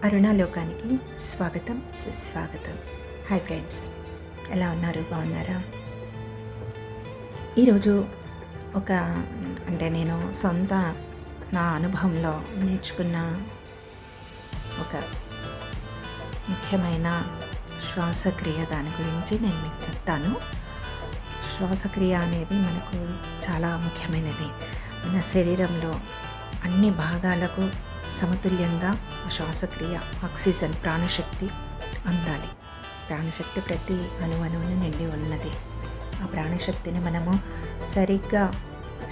అరుణాలోకానికి స్వాగతం, సుస్వాగతం. Hi friends, ఎలా ఉన్నారు? బాగున్నారా? ఈరోజు నేను సొంత నా అనుభవంలో నేర్చుకున్న ఒక ముఖ్యమైన శ్వాసక్రియ దాని గురించి నేను మీకు చెప్తాను. శ్వాసక్రియ అనేది మనకు చాలా ముఖ్యమైనది. మన శరీరంలో అన్ని భాగాలకు సమతుల్యంగా శ్వాసక్రియ, ఆక్సిజన్, ప్రాణశక్తి అందాలి. ప్రాణశక్తి ప్రతి అణువున నిండి ఉన్నది. ఆ ప్రాణశక్తిని మనము సరిగ్గా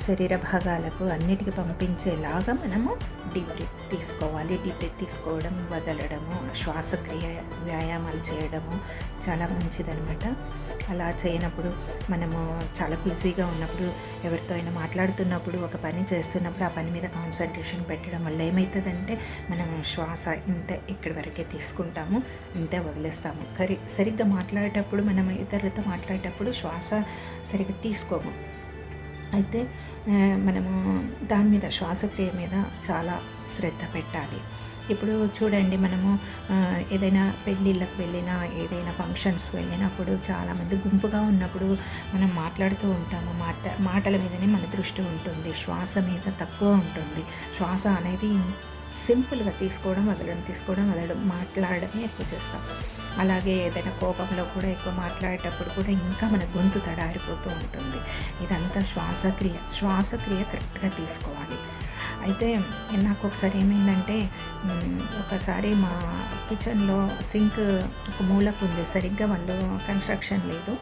శరీర భాగాలకు అన్నిటికీ పంపించేలాగా మనము డీప్ బ్రీత్ తీసుకోవాలి. డీప్ బ్రీత్ తీసుకోవడం, వదలడము, శ్వాసక్రియ వ్యాయామాలు చేయడము చాలా మంచిదనమాట. అలా చేయనప్పుడు మనము చాలా బిజీగా ఉన్నప్పుడు, ఎవరితో అయినా మాట్లాడుతున్నప్పుడు, ఒక పని చేస్తున్నప్పుడు ఆ పని మీద కాన్సన్ట్రేషన్ పెట్టడం వల్ల ఏమవుతుందంటే మనం శ్వాస ఇంతే ఇక్కడి వరకే తీసుకుంటాము, ఇంతే వదిలేస్తాము. సరిగ్గా మాట్లాడేటప్పుడు, మనం ఇతరులతో మాట్లాడేటప్పుడు శ్వాస సరిగ్గా తీసుకోము. అయితే మనము దాని మీద, శ్వాసక్రియ మీద చాలా శ్రద్ధ పెట్టాలి. ఇప్పుడు చూడండి, మనము ఏదైనా పెళ్ళిళ్ళకు వెళ్ళినా, ఏదైనా ఫంక్షన్స్కి వెళ్ళినప్పుడు చాలామంది గుంపుగా ఉన్నప్పుడు మనం మాట్లాడుతూ ఉంటాము. మాటల మీదనే మన దృష్టి ఉంటుంది, శ్వాస మీద తక్కువ ఉంటుంది. శ్వాస అనేది సింపుల్గా తీసుకోవడం వదలడం, మాట్లాడడమే ఎక్కువ చేస్తాం. అలాగే ఏదైనా కోపంలో కూడా ఎక్కువ మాట్లాడేటప్పుడు కూడా ఇంకా మన గొంతు తడారిపోతూ ఉంటుంది. ఇదంతా శ్వాసక్రియ కరెక్ట్గా తీసుకోవాలి. అయితే నాకు ఒకసారి ఏమైందంటే, ఒకసారి మా కిచెన్లో సింక్ ఒక మూలకు ఉంది, సరిగ్గా వాళ్ళు కన్స్ట్రక్షన్ లేదు.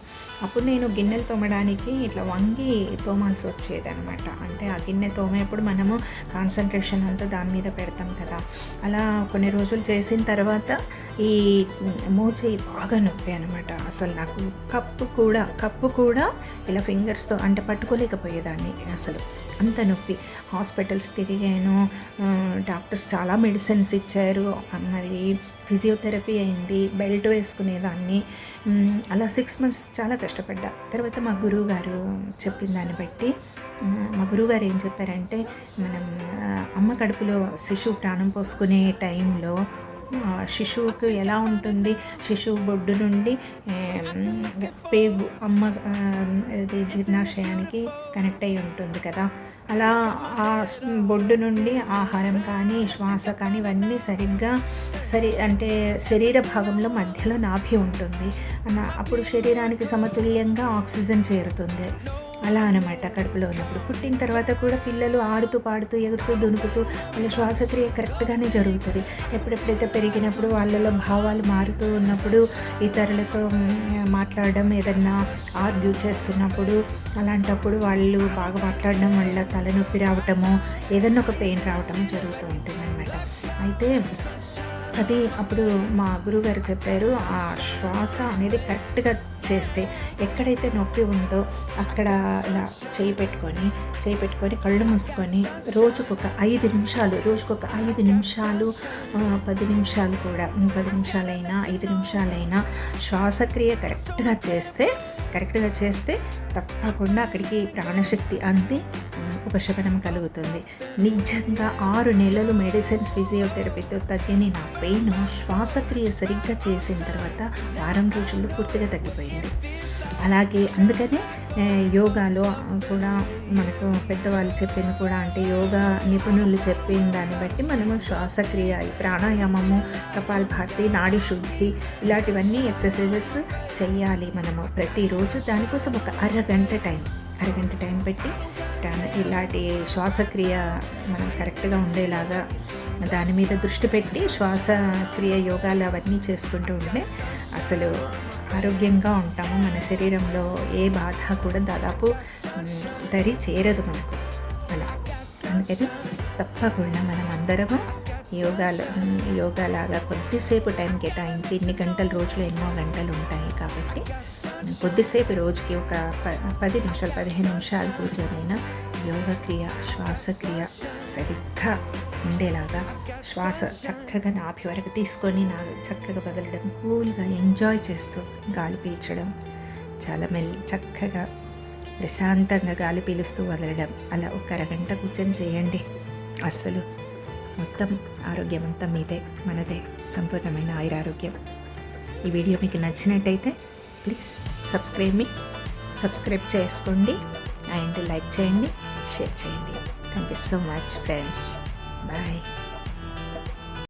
అప్పుడు నేను గిన్నెలు తోమడానికి ఇట్లా వంగి తోమాల్సి వచ్చేది అనమాట. అంటే ఆ గిన్నె తోమేప్పుడు మనము కాన్సన్ట్రేషన్ అంతా దాని మీద పెడతాం కదా. అలా కొన్ని రోజులు చేసిన తర్వాత ఈ మోచేయి బాగా నొప్పి అనమాట. అసలు నాకు కప్పు కూడా ఇలా ఫింగర్స్తో అంటే పట్టుకోలేకపోయేదాన్ని. అసలు అంత నొప్పి. హాస్పిటల్స్ తిరిగాను, డాక్టర్స్ చాలా మెడిసిన్స్ ఇచ్చారు, మరి ఫిజియోథెరపీ అయింది, బెల్ట్ వేసుకునేదాన్ని. అలా 6 months చాలా కష్టపడ్డా. తర్వాత మా గురువుగారు చెప్పిన దాన్ని బట్టి, మా గురువుగారు ఏం చెప్పారంటే, మనం అమ్మ కడుపులో శిశువు ప్రాణం పోసుకునే టైంలో శిశువుకు ఎలా ఉంటుంది, శిశువు బొడ్డు నుండి పేగు అమ్మ అది జీర్ణాశయానికి కనెక్ట్ అయి ఉంటుంది కదా. అలా ఆ బొడ్డు నుండి ఆహారం కానీ, శ్వాస కానీ ఇవన్నీ సరిగ్గా అంటే శరీర భాగంలో మధ్యలో నాభి ఉంటుంది. అప్పుడు శరీరానికి సమతుల్యంగా ఆక్సిజన్ చేరుతుంది. అలా అనమాట. కడుపులో ఉన్నప్పుడు, పుట్టిన తర్వాత కూడా పిల్లలు ఆడుతూ పాడుతూ ఎగురుతూ దునుకుతూ వాళ్ళ శ్వాసక్రియ కరెక్ట్గానే జరుగుతుంది. ఎప్పుడెప్పుడైతే పెరిగినప్పుడు వాళ్ళలో భావాలు మారుతూ ఉన్నప్పుడు, ఇతరులతో మాట్లాడడం, ఏదన్నా ఆర్గ్యూ చేస్తున్నప్పుడు, అలాంటప్పుడు వాళ్ళు బాగా మాట్లాడడం వల్ల తలనొప్పి రావటము, ఏదన్నా ఒక పెయిన్ రావటము జరుగుతూ ఉంటుంది అనమాట. అయితే అది అప్పుడు మా గురువుగారు చెప్పారు, ఆ శ్వాస అనేది కరెక్ట్గా చేస్తే ఎక్కడైతే నొప్పి ఉందో అక్కడ ఇలా చేయి పెట్టుకొని కళ్ళు మూసుకొని రోజుకొక 5 నిమిషాలు 10 నిమిషాలు కూడా, 10 నిమిషాలైనా 5 నిమిషాలైనా శ్వాసక్రియ కరెక్ట్గా చేస్తే తప్పకుండా అక్కడికి ప్రాణశక్తి అంది ఉపశమనం కలుగుతుంది. నిజంగా 6 నెలలు మెడిసిన్స్, ఫిజియోథెరపీతో తగ్గని నా పెయిన్ శ్వాసక్రియ సరిగ్గా చేసిన తర్వాత వారం రోజుల్లో పూర్తిగా తగ్గిపోయింది. అలాగే అందుకని యోగాలో కూడా మనకు పెద్దవాళ్ళు చెప్పింది కూడా, అంటే యోగా నిపుణులు చెప్పిన దాన్ని బట్టి మనము శ్వాసక్రియ, ప్రాణాయామము, కపాలభాతి, నాడి శుద్ధి ఇలాంటివన్నీ ఎక్సర్సైజెస్ చెయ్యాలి మనము ప్రతిరోజు. దానికోసం ఒక అరగంట టైం పెట్టి ఇలాంటి శ్వాసక్రియ మనం కరెక్ట్గా ఉండేలాగా దాని మీద దృష్టి పెట్టి శ్వాసక్రియ యోగాలు అవన్నీ చేసుకుంటూ ఉంటే అసలు ఆరోగ్యంగా ఉంటాము. మన శరీరంలో ఏ బాధ కూడా దాదాపు దరి చేరదు మనకు. అలా అందుకని తప్పకుండా మనం అందరము యోగాలాగా కొద్దిసేపు టైం కేటాయించి, ఇన్ని గంటలు రోజులో ఎన్నో గంటలు ఉంటాయి కాబట్టి కొద్దిసేపు రోజుకి ఒక 10 నిమిషాలు 15 నిమిషాలు కూర్చొనైనా యోగక్రియ, శ్వాసక్రియ సరిగ్గా ఉండేలాగా శ్వాస చక్కగా నాభి వరకు తీసుకొని చక్కగా వదలడం, కూల్గా ఎంజాయ్ చేస్తూ గాలి పీల్చడం, చాలా చక్కగా ప్రశాంతంగా గాలి పీలుస్తూ వదలడం, అలా ఒక అరగంట కూర్చొని చేయండి. అస్సలు మొత్తం ఆరోగ్యం అంతా మీదే, మనదే, సంపూర్ణమైన ఆయురారోగ్యం. ఈ వీడియో మీకు నచ్చినట్టయితే ప్లీజ్ సబ్స్క్రైబ్ చేసుకోండి అండ్ లైక్ చేయండి, షేర్ చేయండి. Thank you so much friends. Bye.